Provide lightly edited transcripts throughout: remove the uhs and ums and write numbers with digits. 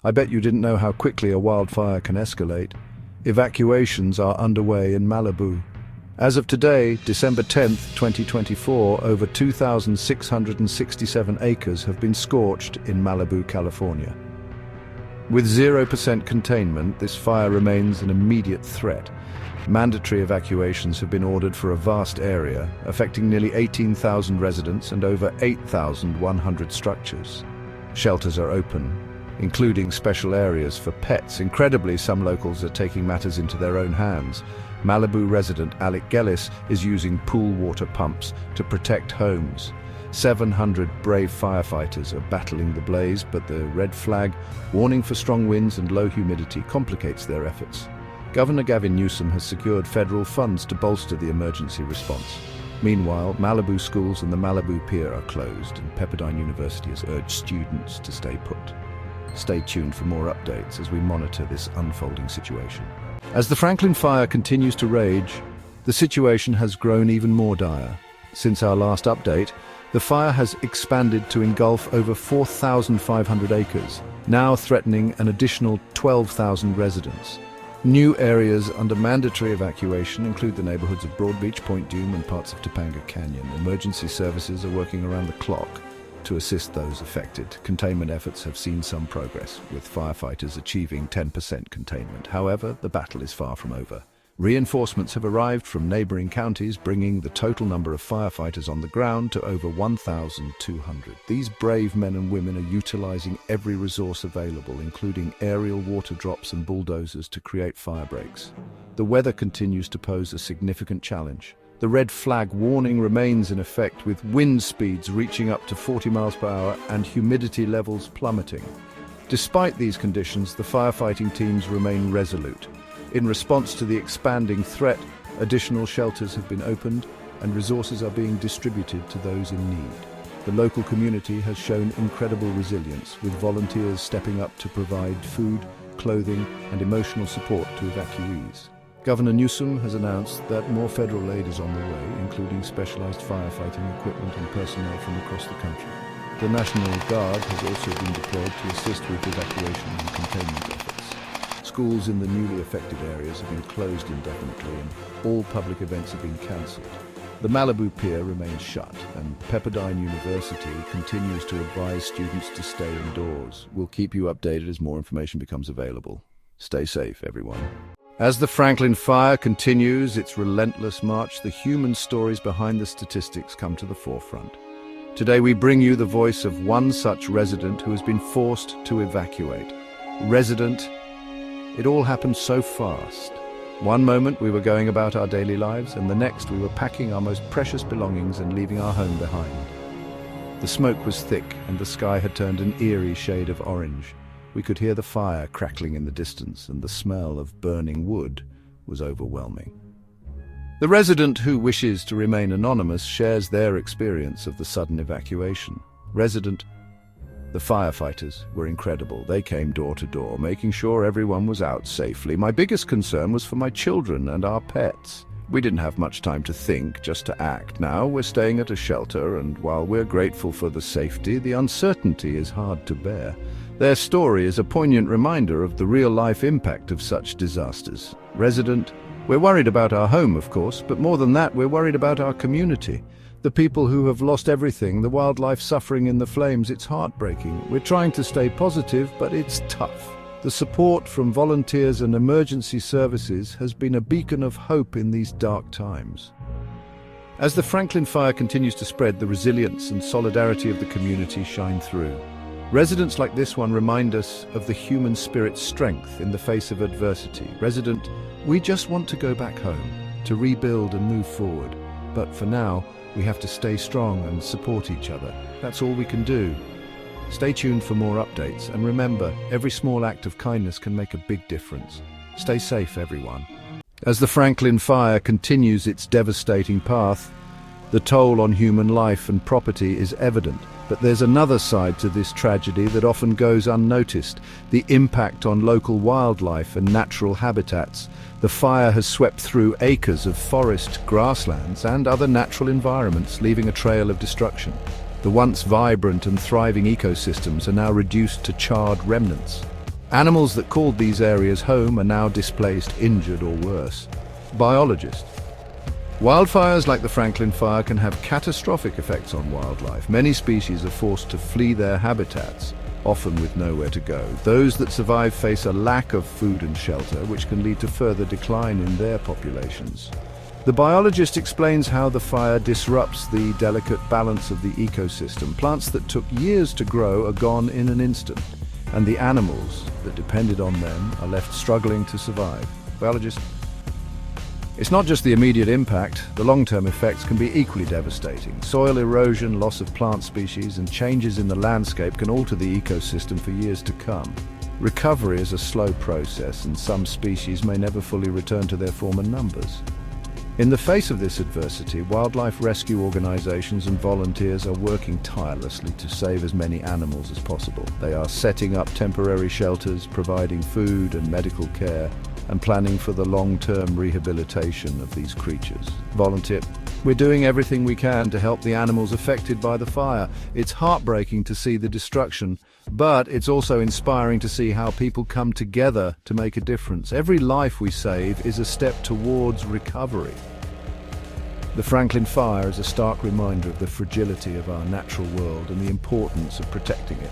I bet you didn't know how quickly a wildfire can escalate. Evacuations are underway in Malibu. As of today, December 10th, 2024, over 2,667 acres have been scorched in Malibu, California. With 0% containment, this fire remains an immediate threat. Mandatory evacuations have been ordered for a vast area, affecting nearly 18,000 residents and over 8,100 structures. Shelters are open, including special areas for pets. Incredibly, some locals are taking matters into their own hands. Malibu resident Alec Gellis is using pool water pumps to protect homes. 700 brave firefighters are battling the blaze, but the red flag, warning for strong winds and low humidity, complicates their efforts. Governor Gavin Newsom has secured federal funds to bolster the emergency response. Meanwhile, Malibu schools and the Malibu Pier are closed, and Pepperdine University has urged students to stay put. Stay tuned for more updates as we monitor this unfolding situation. As the Franklin Fire continues to rage, the situation has grown even more dire. Since our last update, the fire has expanded to engulf over 4,500 acres, now threatening an additional 12,000 residents. New areas under mandatory evacuation include the neighborhoods of Broad Beach, Point Dume, and parts of Topanga Canyon. Emergency services are working around the clock to assist those affected. Containment efforts have seen some progress, with firefighters achieving 10% containment. However, the battle is far from over. Reinforcements have arrived from neighboring counties, bringing the total number of firefighters on the ground to over 1,200. These brave men and women are utilizing every resource available, including aerial water drops and bulldozers, to create fire breaks. The weather continues to pose a significant challenge. The red flag warning remains in effect, with wind speeds reaching up to 40 miles per hour and humidity levels plummeting. Despite these conditions, the firefighting teams remain resolute. In response to the expanding threat, additional shelters have been opened and resources are being distributed to those in need. The local community has shown incredible resilience, with volunteers stepping up to provide food, clothing, and emotional support to evacuees. Governor Newsom has announced that more federal aid is on the way, including specialized firefighting equipment and personnel from across the country. The National Guard has also been deployed to assist with evacuation and containment efforts. Schools in the newly affected areas have been closed indefinitely, and all public events have been cancelled. The Malibu Pier remains shut, and Pepperdine University continues to advise students to stay indoors. We'll keep you updated as more information becomes available. Stay safe, everyone. As the Franklin Fire continues its relentless march, the human stories behind the statistics come to the forefront. Today we bring you the voice of one such resident who has been forced to evacuate. It all happened so fast. One moment we were going about our daily lives, and the next we were packing our most precious belongings and leaving our home behind. The smoke was thick, and the sky had turned an eerie shade of orange. We could hear the fire crackling in the distance, and the smell of burning wood was overwhelming. The resident, who wishes to remain anonymous, shares their experience of the sudden evacuation. The firefighters were incredible. They came door to door, making sure everyone was out safely. My biggest concern was for my children and our pets. We didn't have much time to think, just to act. Now we're staying at a shelter, and while we're grateful for the safety, the uncertainty is hard to bear. Their story is a poignant reminder of the real-life impact of such disasters. We're worried about our home, of course, but more than that, we're worried about our community. The people who have lost everything, the wildlife suffering in the flames. It's heartbreaking. We're trying to stay positive, but it's tough. The support from volunteers and emergency services has been a beacon of hope in these dark times. As the Franklin Fire continues to spread, the resilience and solidarity of the community shine through. Residents like this one remind us of the human spirit's strength in the face of adversity. We just want to go back home, to rebuild and move forward. But for now, we have to stay strong and support each other. That's all we can do. Stay tuned for more updates, and remember, every small act of kindness can make a big difference. Stay safe, everyone. As the Franklin Fire continues its devastating path, the toll on human life and property is evident. But there's another side to this tragedy that often goes unnoticed: the impact on local wildlife and natural habitats. The fire has swept through acres of forest, grasslands, and other natural environments, leaving a trail of destruction. The once vibrant and thriving ecosystems are now reduced to charred remnants. Animals that called these areas home are now displaced, injured, or worse. Biologist. Wildfires like the Franklin Fire can have catastrophic effects on wildlife. Many species are forced to flee their habitats, often with nowhere to go. Those that survive face a lack of food and shelter, which can lead to further decline in their populations. The biologist explains how the fire disrupts the delicate balance of the ecosystem. Plants that took years to grow are gone in an instant, and the animals that depended on them are left struggling to survive. Biologist. It's not just the immediate impact, the long-term effects can be equally devastating. Soil erosion, loss of plant species, and changes in the landscape can alter the ecosystem for years to come. Recovery is a slow process, and some species may never fully return to their former numbers. In the face of this adversity, wildlife rescue organizations and volunteers are working tirelessly to save as many animals as possible. They are setting up temporary shelters, providing food and medical care, and planning for the long-term rehabilitation of these creatures. Volunteer. We're doing everything we can to help the animals affected by the fire. It's heartbreaking to see the destruction, but it's also inspiring to see how people come together to make a difference. Every life we save is a step towards recovery. The Franklin Fire is a stark reminder of the fragility of our natural world and the importance of protecting it.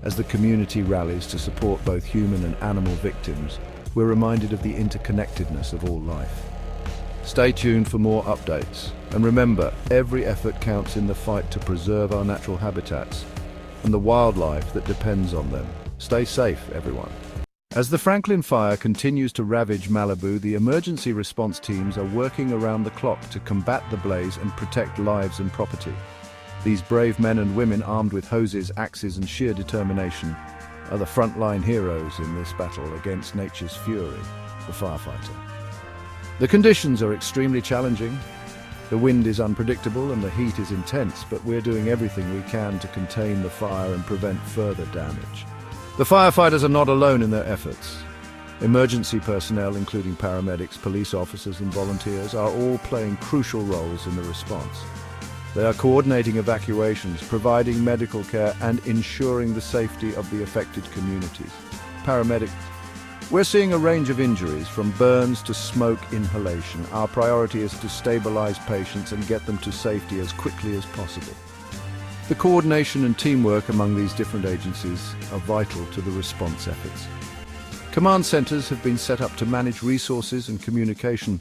As the community rallies to support both human and animal victims, we're reminded of the interconnectedness of all life. Stay tuned for more updates, and remember, every effort counts in the fight to preserve our natural habitats and the wildlife that depends on them. Stay safe, everyone. As the Franklin Fire continues to ravage Malibu, the emergency response teams are working around the clock to combat the blaze and protect lives and property. These brave men and women armed with hoses, axes, and sheer determination are the frontline heroes in this battle against nature's fury, the firefighter. The conditions are extremely challenging. The wind is unpredictable and the heat is intense, but we're doing everything we can to contain the fire and prevent further damage. The firefighters are not alone in their efforts. Emergency personnel, including paramedics, police officers, and volunteers, are all playing crucial roles in the response. They are coordinating evacuations, providing medical care, and ensuring the safety of the affected communities. Paramedics. We're seeing a range of injuries, from burns to smoke inhalation. Our priority is to stabilize patients and get them to safety as quickly as possible. The coordination and teamwork among these different agencies are vital to the response efforts. Command centers have been set up to manage resources and communication,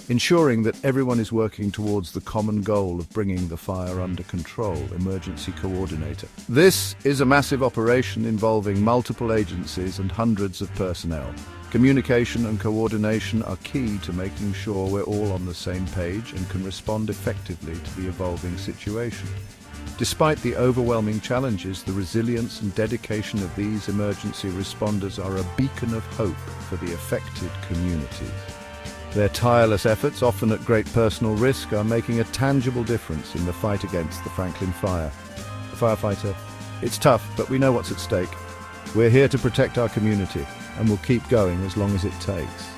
ensuring that everyone is working towards the common goal of bringing the fire under control. Emergency coordinator. This is a massive operation involving multiple agencies and hundreds of personnel. Communication and coordination are key to making sure we're all on the same page and can respond effectively to the evolving situation. Despite the overwhelming challenges, the resilience and dedication of these emergency responders are a beacon of hope for the affected communities. Their tireless efforts, often at great personal risk, are making a tangible difference in the fight against the Franklin Fire. The firefighter. It's tough, but we know what's at stake. We're here to protect our community, and we'll keep going as long as it takes.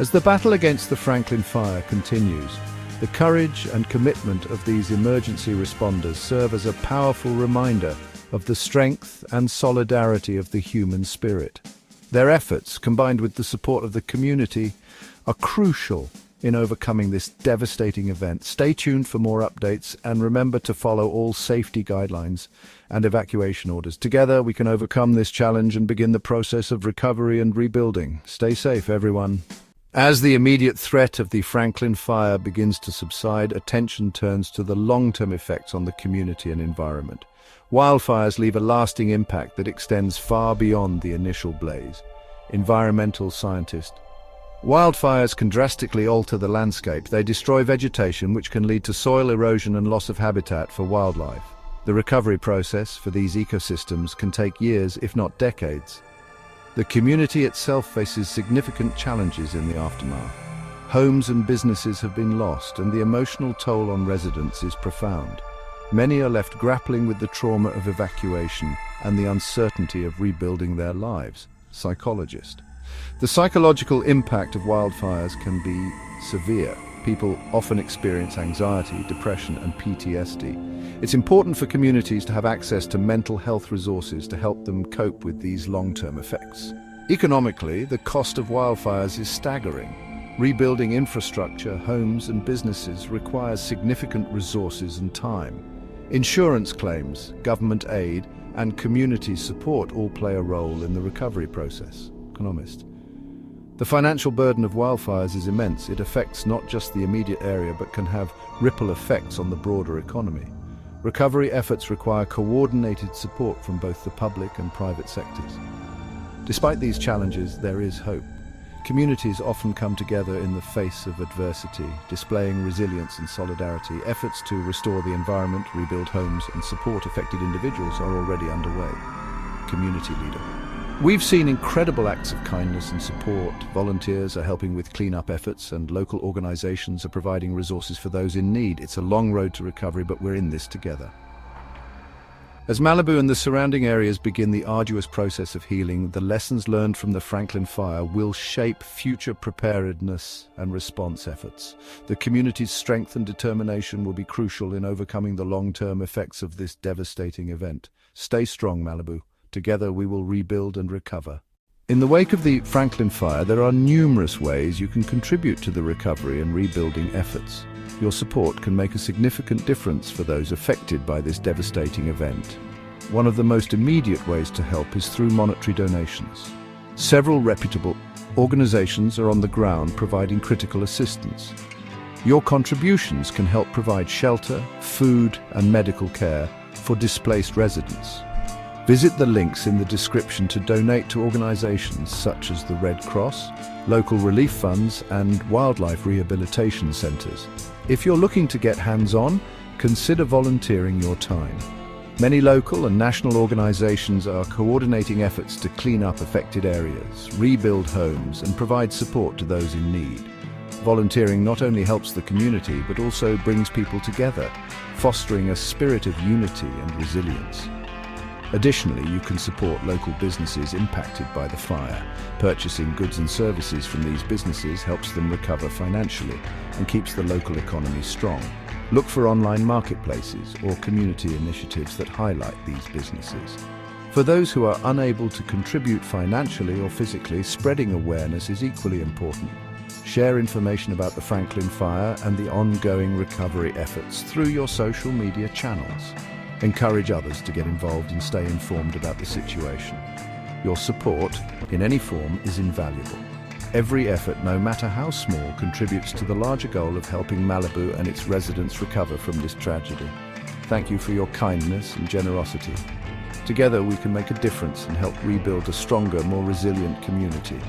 As the battle against the Franklin Fire continues, the courage and commitment of these emergency responders serve as a powerful reminder of the strength and solidarity of the human spirit. Their efforts, combined with the support of the community, are crucial in overcoming this devastating event. Stay tuned for more updates, and remember to follow all safety guidelines and evacuation orders. Together, we can overcome this challenge and begin the process of recovery and rebuilding. Stay safe, everyone. As the immediate threat of the Franklin Fire begins to subside, attention turns to the long-term effects on the community and environment. Wildfires leave a lasting impact that extends far beyond the initial blaze. Environmental scientist. Wildfires can drastically alter the landscape. They destroy vegetation, which can lead to soil erosion and loss of habitat for wildlife. The recovery process for these ecosystems can take years, if not decades. The community itself faces significant challenges in the aftermath. Homes and businesses have been lost, and the emotional toll on residents is profound. Many are left grappling with the trauma of evacuation and the uncertainty of rebuilding their lives. Psychologist. The psychological impact of wildfires can be severe. People often experience anxiety, depression, and PTSD. It's important for communities to have access to mental health resources to help them cope with these long-term effects. Economically, the cost of wildfires is staggering. Rebuilding infrastructure, homes and businesses requires significant resources and time. Insurance claims, government aid, and community support all play a role in the recovery process. Economist. The financial burden of wildfires is immense. It affects not just the immediate area but can have ripple effects on the broader economy. Recovery efforts require coordinated support from both the public and private sectors. Despite these challenges, there is hope. Communities often come together in the face of adversity, displaying resilience and solidarity. Efforts to restore the environment, rebuild homes, and support affected individuals are already underway. Community leader. We've seen incredible acts of kindness and support. Volunteers are helping with cleanup efforts, and local organizations are providing resources for those in need. It's a long road to recovery, but we're in this together. As Malibu and the surrounding areas begin the arduous process of healing, the lessons learned from the Franklin Fire will shape future preparedness and response efforts. The community's strength and determination will be crucial in overcoming the long-term effects of this devastating event. Stay strong, Malibu. Together we will rebuild and recover. In the wake of the Franklin Fire, there are numerous ways you can contribute to the recovery and rebuilding efforts. Your support can make a significant difference for those affected by this devastating event. One of the most immediate ways to help is through monetary donations. Several reputable organizations are on the ground providing critical assistance. Your contributions can help provide shelter, food, and medical care for displaced residents. Visit the links in the description to donate to organizations such as the Red Cross, local relief funds, and wildlife rehabilitation centers. If you're looking to get hands-on, consider volunteering your time. Many local and national organizations are coordinating efforts to clean up affected areas, rebuild homes, and provide support to those in need. Volunteering not only helps the community, but also brings people together, fostering a spirit of unity and resilience. Additionally, you can support local businesses impacted by the fire. Purchasing goods and services from these businesses helps them recover financially and keeps the local economy strong. Look for online marketplaces or community initiatives that highlight these businesses. For those who are unable to contribute financially or physically, spreading awareness is equally important. Share information about the Franklin Fire and the ongoing recovery efforts through your social media channels. Encourage others to get involved and stay informed about the situation. Your support, in any form, is invaluable. Every effort, no matter how small, contributes to the larger goal of helping Malibu and its residents recover from this tragedy. Thank you for your kindness and generosity. Together we can make a difference and help rebuild a stronger, more resilient community.